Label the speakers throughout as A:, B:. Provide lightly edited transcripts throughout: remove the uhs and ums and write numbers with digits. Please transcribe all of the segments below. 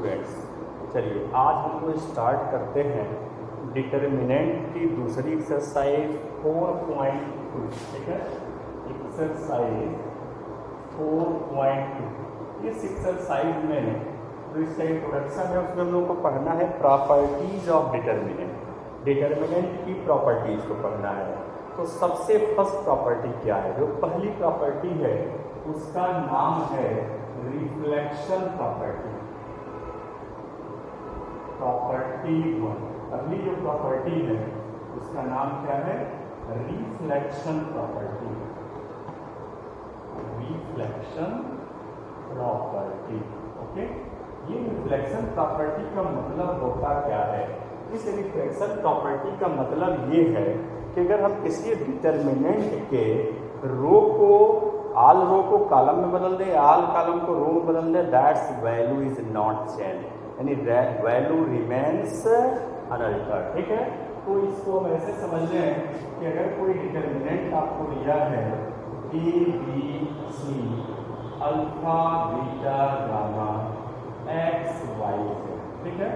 A: Students, चलिए आज हम लोग स्टार्ट करते हैं डिटर्मिनेंट की दूसरी एक्सरसाइज 4.2। ठीक है, एक्सरसाइज 4.2। इस एक्सरसाइज में जो इसका इंट्रोडक्शन है उसमें हम लोग को पढ़ना है प्रॉपर्टीज ऑफ डिटर्मिनेंट। डिटर्मिनेंट की प्रॉपर्टीज को पढ़ना है। तो सबसे फर्स्ट प्रॉपर्टी क्या है? जो पहली प्रॉपर्टी है उसका नाम है रिफ्लेक्शन प्रॉपर्टी। प्रॉपर्टी वन, पहली जो प्रॉपर्टी है उसका नाम क्या है? Reflection property. Reflection property, okay. ये रिफ्लेक्शन प्रॉपर्टी का मतलब होता क्या है? इस रिफ्लेक्शन प्रॉपर्टी का मतलब ये है कि अगर हम किसी डिटर्मिनेंट के रो को आल रो को कॉलम में बदल दें, आल कॉलम को रो में बदल दें, that's value is not change, यानी वैल्यू रिमेन्स अनअल्टर्ड। ठीक है, तो इसको हम ऐसे समझ लें कि अगर कोई डिटर्मिनेंट आपको दिया है A B C alpha beta gamma x y, ठीक है,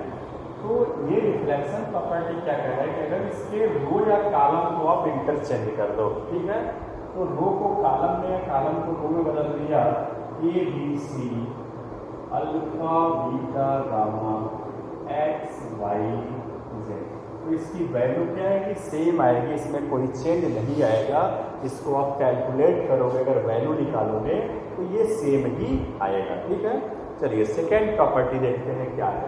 A: तो ये रिफ्लेक्शन प्रॉपर्टी क्या कह रहा है कि अगर इसके रो या कॉलम को आप इंटरचेंज कर दो, ठीक है, तो रो को कॉलम में या कॉलम को रो में बदल दिया, a B C alpha beta gamma x Y z, तो इसकी वैल्यू क्या है कि सेम आएगी, इसमें कोई चेंज नहीं आएगा। इसको आप कैलकुलेट करोगे, अगर वैल्यू निकालोगे तो ये सेम ही आएगा। ठीक है, चलिए सेकेंड प्रॉपर्टी देखते हैं क्या है।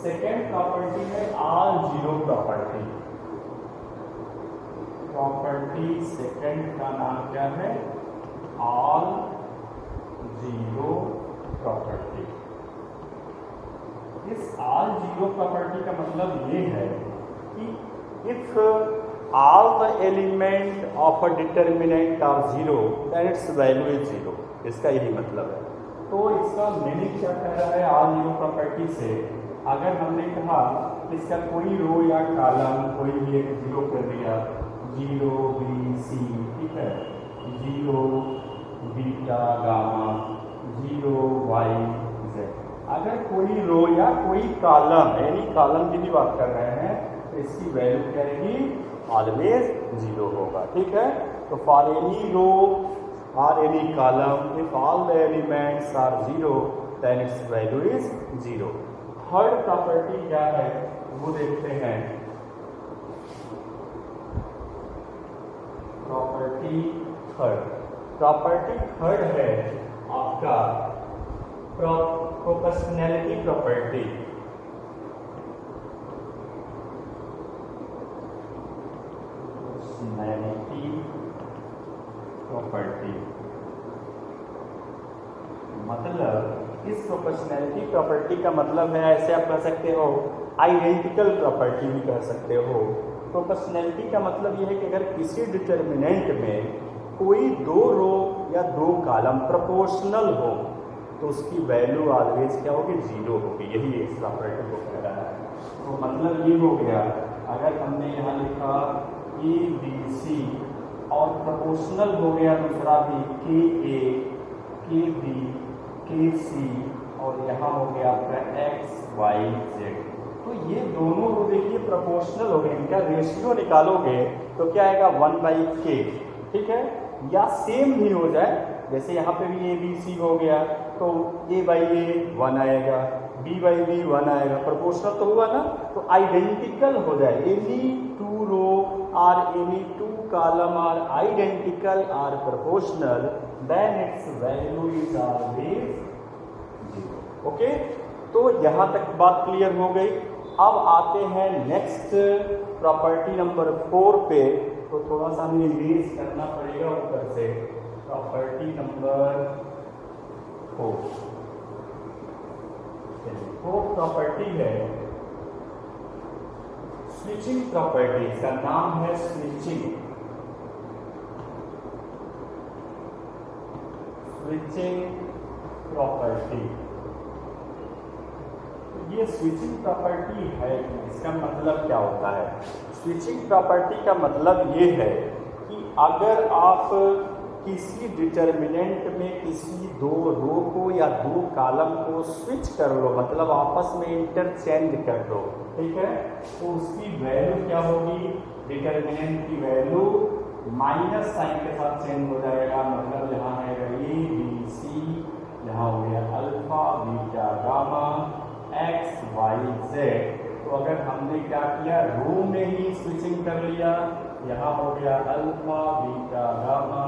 A: सेकेंड प्रॉपर्टी है all zero property. Property second का नाम क्या है? All zero property. इस ऑल जीरो प्रॉपर्टी का मतलब ये है कि if all the element of a determinant are zero then its value is zero. इसका यही मतलब है। तो इसका मीनिंग क्या कह रहा है ऑल जीरो प्रॉपर्टी से? अगर हमने कहा इसका कोई रो या कॉलम कोई भी एक जीरो कर दिया, जीरो बी सी, ठीक है, zero beta gamma, zero y z, अगर कोई रो या कोई कॉलम, यानी कॉलम की भी बात कर रहे हैं, तो इसकी वैल्यू क्या रहेगी? ऑलवेज जीरो होगा। ठीक है, तो फॉर एनी रो और any column if all the elements are zero then its value is zero. Third property क्या है वो देखते हैं। प्रॉपर्टी थर्ड है आपका प्रोपोर्शनैलिटी प्रॉपर्टी। मतलब इस प्रोपोर्शनैलिटी प्रॉपर्टी का मतलब है, ऐसे आप कह सकते हो, आइडेंटिकल प्रॉपर्टी भी कह सकते हो। प्रोपोर्शनैलिटी का मतलब यह है कि अगर किसी डिटर्मिनेंट में कोई दो रो या दो कॉलम प्रोपोर्शनल हो तो उसकी वैल्यू ऑलवेज क्या होगी? जीरो होगी। यही इस प्रॉपर्टी को कह रहा है। तो मतलब ये हो गया, अगर हमने यहाँ लिखा ए बी सी और प्रोपोर्शनल हो गया दूसरा भी के ए के बी के सी और यहाँ हो गया आपका एक्स वाई जेड, तो ये दोनों रो देखिए प्रोपोर्शनल हो गए। इनका रेशियो निकालोगे तो क्या आएगा? 1/k। ठीक है, या सेम भी हो जाए, जैसे यहाँ पे भी ए बी सी हो गया तो a/a 1 आएगा, b/b 1 आएगा, प्रोपोर्शनल तो हुआ ना, तो आइडेंटिकल हो जाए। एनी टू रो और any two column are identical are proportional then its value is always zero. Okay, तो यहाँ तक बात क्लियर हो गई। अब आते हैं नेक्स्ट प्रॉपर्टी नंबर 4 पे, तो थोड़ा सा हमें इरेज करना पड़ेगा ऊपर से। प्रॉपर्टी नंबर 4, फोर्थ प्रॉपर्टी है स्विचिंग प्रॉपर्टी। इसका नाम है स्विचिंग प्रॉपर्टी। ये स्विचिंग प्रॉपर्टी है, इसका मतलब क्या होता है? स्विचिंग प्रॉपर्टी का मतलब ये है कि अगर आप किसी डिटर्मिनेंट में किसी दो रो को या दो कॉलम को स्विच कर लो, मतलब आपस में इंटरचेंज कर दो, ठीक है, तो उसकी वैल्यू क्या होगी, डिटर्मिनेंट की वैल्यू माइनस साइन के साथ चेंज हो जाएगा, मतलब यहाँ है ए बी सी, यहाँ हो गया alpha beta gamma x Y z. तो अगर हमने क्या किया, रो में ही स्विचिंग कर लिया, यहाँ हो गया alpha beta gamma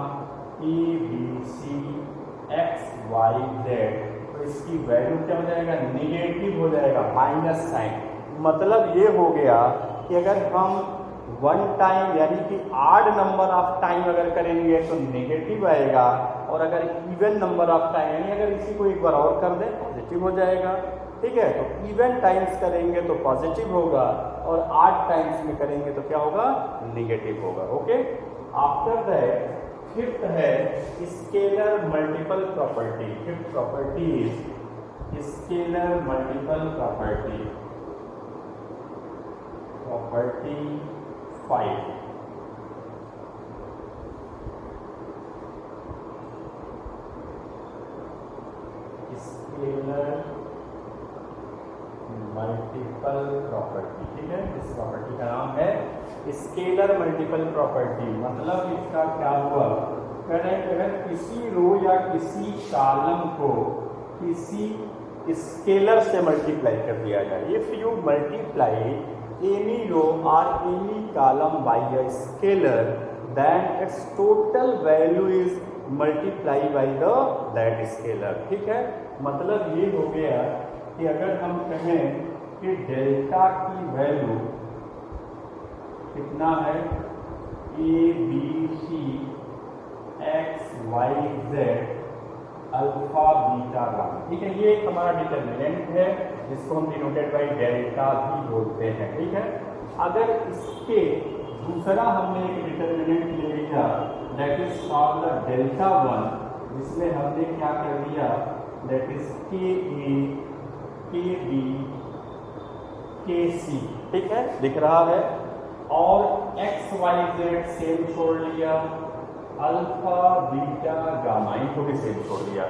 A: a B c x Y z, तो इसकी वैल्यू क्या हो जाएगा, निगेटिव हो जाएगा, माइनस साइन। मतलब ये हो गया कि अगर हम वन टाइम यानी कि आड नंबर ऑफ टाइम अगर करेंगे तो नेगेटिव आएगा, और अगर इवन नंबर ऑफ टाइम यानी अगर इसी को एक बार और कर दें पॉजिटिव हो जाएगा, ठीक है। तो इवन टाइम्स करेंगे तो पॉजिटिव होगा, और आड टाइम्स में करेंगे तो क्या होगा, नेगेटिव होगा। ओके, आफ्टर दैट फिफ्थ है scalar multiple property. Fifth property is scalar multiple property, property 5। Scalar multiple property, ठीक है, इस प्रॉपर्टी का नाम है स्केलर मल्टीपल प्रॉपर्टी। मतलब इसका क्या हुआ, अगर किसी रो या किसी कॉलम को किसी स्केलर से मल्टीप्लाई कर दिया जाए, if you multiply any row or any column by a scalar, then its total value is multiplied by the that scalar, ठीक है। मतलब ये हो गया कि अगर हम कहें कि डेल्टा की वैल्यू कितना है, A B c x Y z alpha beta gamma, ठीक है, ये एक हमारा डिटर्मिनेंट है जिसको हम डिनोटेड बाई डेल्टा भी बोलते हैं, ठीक है। अगर इसके दूसरा हमने एक डिटर्मिनेंट ले लिया that is called delta one, जिसमें हमने क्या कर दिया, दैट इज के ए के बी के सी, ठीक है, दिख रहा है, और एक्स वाई जेड सेम छोड़ लिया, अल्फा बीटा गामा इनको भी सेम छोड़ दिया।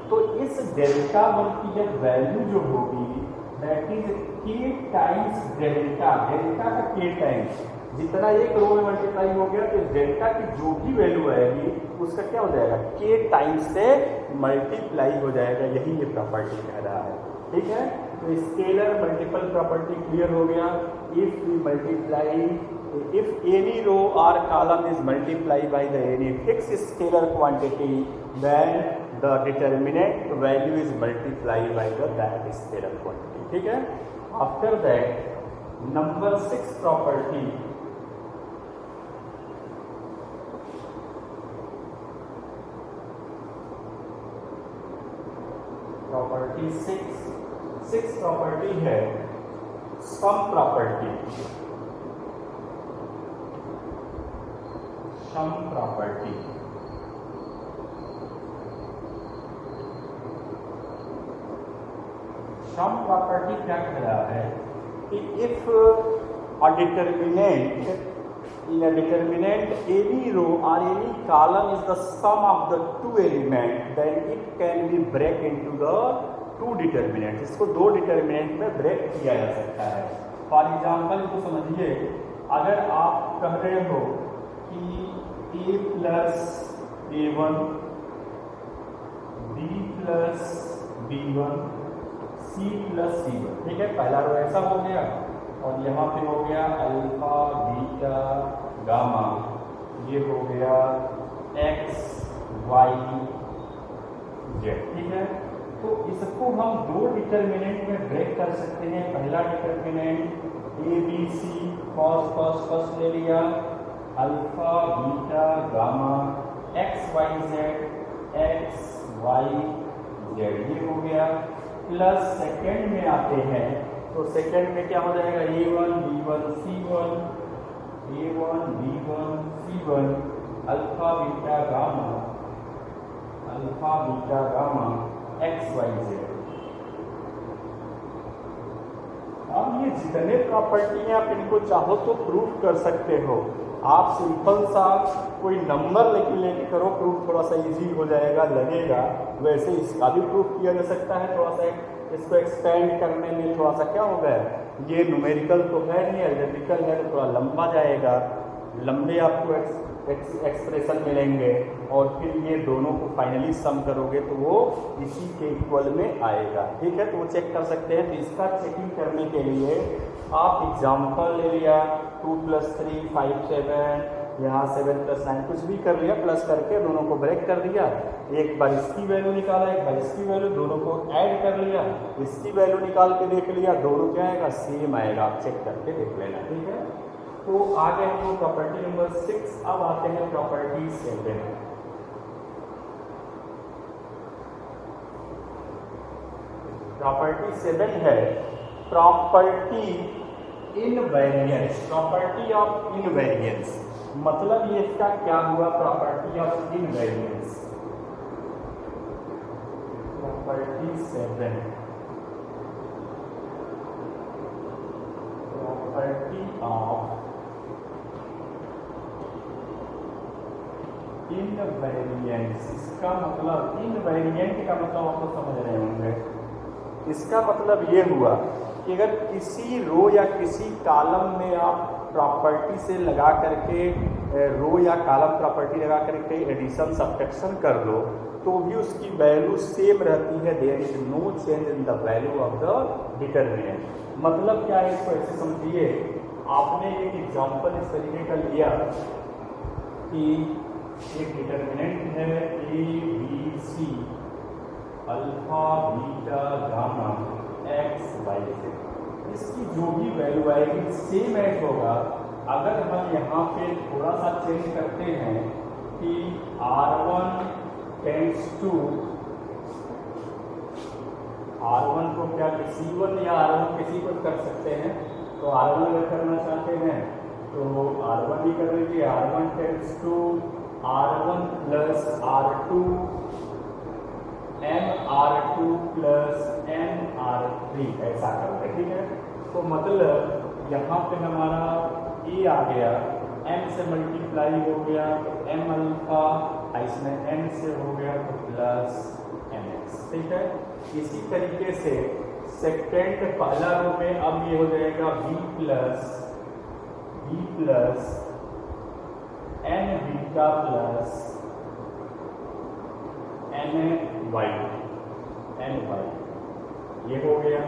A: तो इस डेल्टा वन की जब वैल्यू जो होगी दैट इज के टाइम्स डेल्टा, डेल्टा का के टाइम्स, जितना एक रो में मल्टीप्लाई हो गया तो डेल्टा की जो भी वैल्यू आएगी उसका क्या हो जाएगा, के टाइम्स से मल्टीप्लाई हो जाएगा, यही ये प्रॉपर्टी कह रहा है, ठीक है। तो स्केलर मल्टीपल प्रॉपर्टी क्लियर हो गया। If we multiply, if any row or column is multiplied by the any fixed scalar quantity, then the determinant value is multiplied by the that scalar quantity, ठीक है। After that number 6 property, property 6 property है sum property, sum property. Sum property क्या कह रहा है कि if a determinant in a determinant any row और any column is the sum of the two element, then it can be break into the two determinant. इसको दो determinant में break किया जा सकता है। फॉर एग्जाम्पल को समझिए, अगर आप कह रहे हो कि A plus A one, B plus B one, C plus C one, ठीक है, पहला रो ऐसा हो गया, और यहाँ पे हो गया अल्फा बीटा गामा, ये हो गया एक्स वाई जेड, ठीक है। तो इसको हम दो डिटर्मिनेंट में ब्रेक कर सकते हैं। पहला डिटर्मिनेंट ए बी सी कॉस ले लिया, alpha beta gamma x Y z x Y z, ये हो गया। प्लस सेकेंड में आते हैं तो सेकेंड में क्या हो जाएगा, A one B one C one, A one B one C one, alpha beta gamma x Y Z. अब ये जितने प्रॉपर्टी हैं आप इनको चाहो तो प्रूफ कर सकते हो। आप सिंपल सा कोई नंबर लेके करो प्रूफ, थोड़ा सा इजी हो जाएगा लगेगा। वैसे इसका भी प्रूफ किया जा सकता है, थोड़ा सा इसको एक्सपेंड करने में थोड़ा सा क्या होगा, ये न्यूमेरिकल तो है नहीं, एल्जेब्रिकल है तो थोड़ा लंबा जाएगा, लंबे आपको एक्सप्रेशन मिलेंगे और फिर ये दोनों को फाइनली सम करोगे तो वो इसी के इक्वल में आएगा। ठीक है, तो वो चेक कर सकते हैं। तो इसका चेकिंग करने के लिए आप एग्जाम्पल ले लिया 2 + 3 5 7, यहाँ 7 + 9 कुछ भी कर लिया, प्लस करके दोनों को ब्रेक कर दिया, एक बार इसकी वैल्यू निकाला, एक बार इसकी वैल्यू, दोनों को ऐड कर लिया, इसकी वैल्यू निकाल के देख लिया, दोनों क्या आएगा, सेम आएगा। आप चेक करके देख लेना। ठीक है, तो आगे हम लोग प्रॉपर्टी नंबर 6, अब आते हैं प्रॉपर्टी 7। प्रॉपर्टी 7 है property invariance. Property of invariance मतलब ये इसका क्या हुआ, property of invariance. Property 7 property of invariance. इसका मतलब इनवेरिएंट का मतलब आपको समझ रहे होंगे। इसका मतलब ये हुआ कि अगर किसी रो या किसी कॉलम में आप प्रॉपर्टी से लगा करके रो या कॉलम प्रॉपर्टी लगा करके एडिशन सब्ट्रैक्शन कर लो तो भी उसकी वैल्यू सेम रहती है। There is no change in the value of the determinant. मतलब क्या है, इसको ऐसे समझिए, आपने एक एग्जांपल इस तरीके का लिया कि एक डिटरमिनेंट है A B C alpha beta gamma x y से, इसकी जो भी वैल्यू आएगी सेम एज होगा। अगर हम यहाँ पे थोड़ा सा चेंज करते हैं कि R1 टेंड्स टू R1 को क्या C1 या R1 किसी को कर सकते हैं, तो R1 अगर करना चाहते हैं तो R1 भी कर लीजिए। R1 tends to R1 + R2 MR2 + MR3 ऐसा करते हैं। ठीक है, तो मतलब यहाँ पे हमारा ए आ गया, m से मल्टीप्लाई हो गया m अल्फा, इसमें n से हो गया तो प्लस mx। ठीक है, इसी तरीके से सेकेंड पहला रो में अब ये हो जाएगा b + n beta plus n y ये हो गया।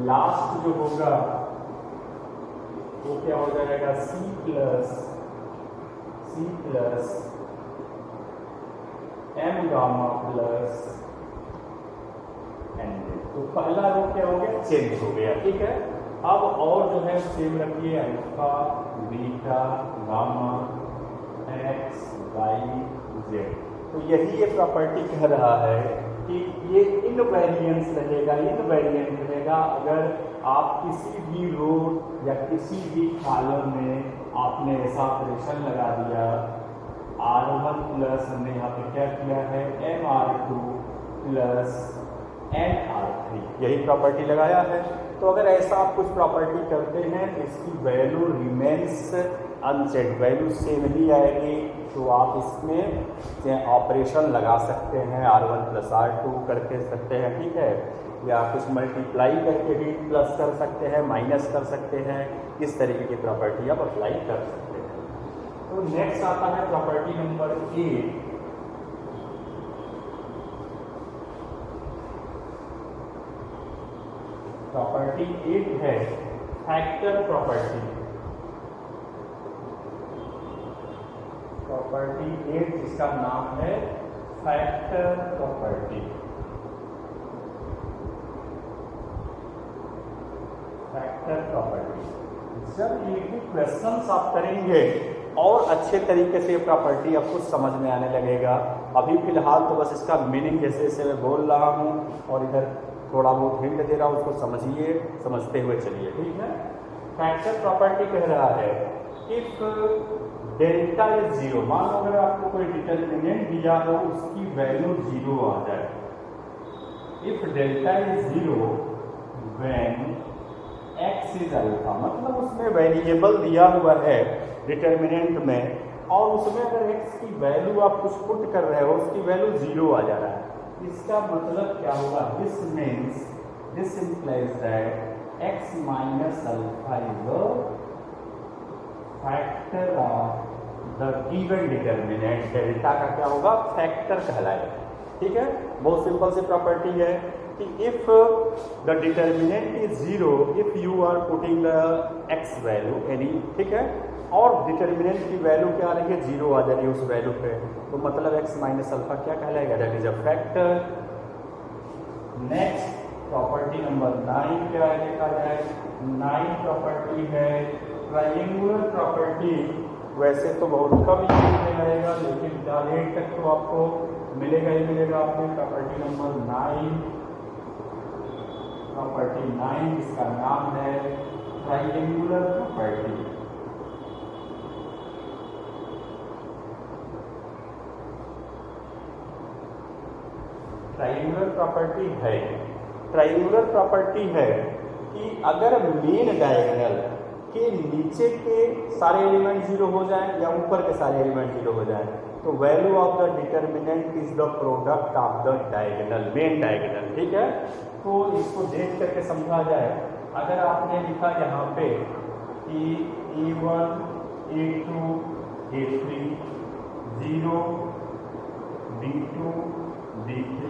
A: लास्ट जो होगा वो क्या हो जाएगा, c plus m gamma plus n। तो पहला रो क्या हो गया, चेंज हो गया। ठीक है, अब और जो है सेम रखिए, alpha beta gamma x Y z. तो यही ये प्रॉपर्टी कह रहा है कि ये इनवेरिएंस रहेगा, इनवेरिएंट रहेगा अगर आप किसी भी रो या किसी भी कॉलम में आपने ऐसा ऑपरेशन लगा दिया। R1 प्लस हमने यहाँ पे क्या किया है MR2 + NR3, यही प्रॉपर्टी लगाया है। तो अगर ऐसा आप कुछ प्रॉपर्टी करते हैं तो इसकी value remains unchange, value same ही आएगी। तो आप इसमें ऑपरेशन लगा सकते हैं, R1 + R2 करके सकते हैं। ठीक है, या कुछ मल्टीप्लाई करके भी प्लस कर सकते हैं, माइनस कर सकते हैं। इस तरीके की प्रॉपर्टी आप अप्लाई कर सकते हैं। तो नेक्स्ट आता है प्रॉपर्टी नंबर 8। प्रॉपर्टी 8 है फैक्टर प्रॉपर्टी। प्रॉपर्टी 8 जिसका नाम है फैक्टर प्रॉपर्टी। फैक्टर प्रॉपर्टी, जब ये भी क्वेश्चंस आप करेंगे और अच्छे तरीके से ये प्रॉपर्टी आपको समझ में आने लगेगा। अभी फिलहाल तो बस इसका मीनिंग जैसे जैसे मैं बोल रहा हूँ और इधर थोड़ा बहुत हिंट दे रहा हूँ, उसको समझिए, समझते हुए चलिए। ठीक है, फैक्टर प्रॉपर्टी कह रहा है इफ डेल्टा इज 0, मान लो अगर आपको कोई डिटरमिनेंट दिया हो उसकी वैल्यू 0 आ जाए। If delta is 0 when x x is alpha, मतलब उसमें वेरिएबल दिया हुआ है डिटर्मिनेंट में, और उसमें अगर एक्स की वैल्यू आप कुछ पुट कर रहे हो, उसकी वैल्यू 0 आ जा रहा है, इसका मतलब क्या होगा, this means this implies that x minus alpha is a factor of the given determinant. Delta का क्या होगा, फैक्टर कहलाएगा। ठीक है, बहुत सिंपल सी प्रॉपर्टी है कि if the determinant is 0 if you are putting the x value any, ठीक है, और डिटर्मिनेंट की वैल्यू क्या आ रही है, 0 आ जा रही है उस वैल्यू पे, तो मतलब एक्स माइनस अल्फा क्या कहलाएगा, that is a factor. Next property number 9 क्या है देखा जाए। 9 प्रॉपर्टी है ट्रायंगुलर प्रॉपर्टी। वैसे तो बहुत कम यूज में आएगा, लेकिन 8 तक तो आपको मिलेगा ही मिलेगा। आपने प्रॉपर्टी नंबर 9, प्रॉपर्टी 9 इसका नाम है ट्रायंगुलर प्रॉपर्टी। ट्रायंगुलर प्रॉपर्टी है कि अगर मेन डायगोनल के नीचे के सारे एलिमेंट 0 हो जाए या ऊपर के सारे एलिमेंट 0 हो जाए, तो value of the determinant is the product of the diagonal, main diagonal. ठीक है, तो इसको देख करके समझा जाए। अगर आपने लिखा यहाँ पे कि A1 A2 A3 0 B2 B3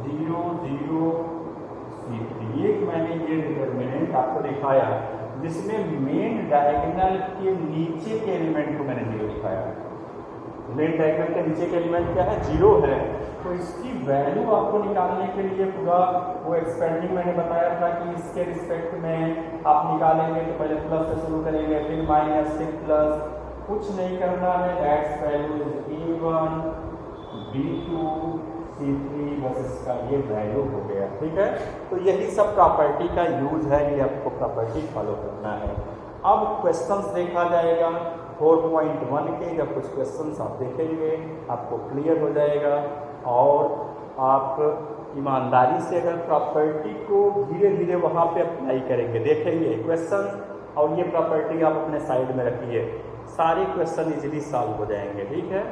A: 0 0 C3, एक मैंने ये डिटर्मिनेंट आपको दिखाया जिसमें मेन डायगोनल के नीचे के एलिमेंट को मैंने 0 दिखाया। मेन डायगोनल के नीचे के एलिमेंट क्या है, 0 है। तो इसकी वैल्यू आपको निकालने के लिए पूरा वो एक्सपेंडिंग मैंने बताया था कि इसके रिस्पेक्ट में आप निकालेंगे तो पहले प्लस से शुरू करेंगे, फिर माइनस से प्लस, कुछ नहीं करना है। That's value is A1 B2 C3, बस इसका ये वैल्यू हो गया। ठीक है, तो यही सब प्रॉपर्टी का यूज है, ये आपको प्रॉपर्टी फॉलो करना है। अब क्वेश्चंस देखा जाएगा 4.1 के, जब कुछ क्वेश्चंस आप देखेंगे आपको क्लियर हो जाएगा, और आप ईमानदारी से अगर प्रॉपर्टी को धीरे धीरे वहाँ पे अप्लाई करेंगे, देखेंगे क्वेश्चन, और ये प्रॉपर्टी आप अपने साइड में रखिए, सारे क्वेश्चन इजीली सॉल्व हो जाएंगे। ठीक है।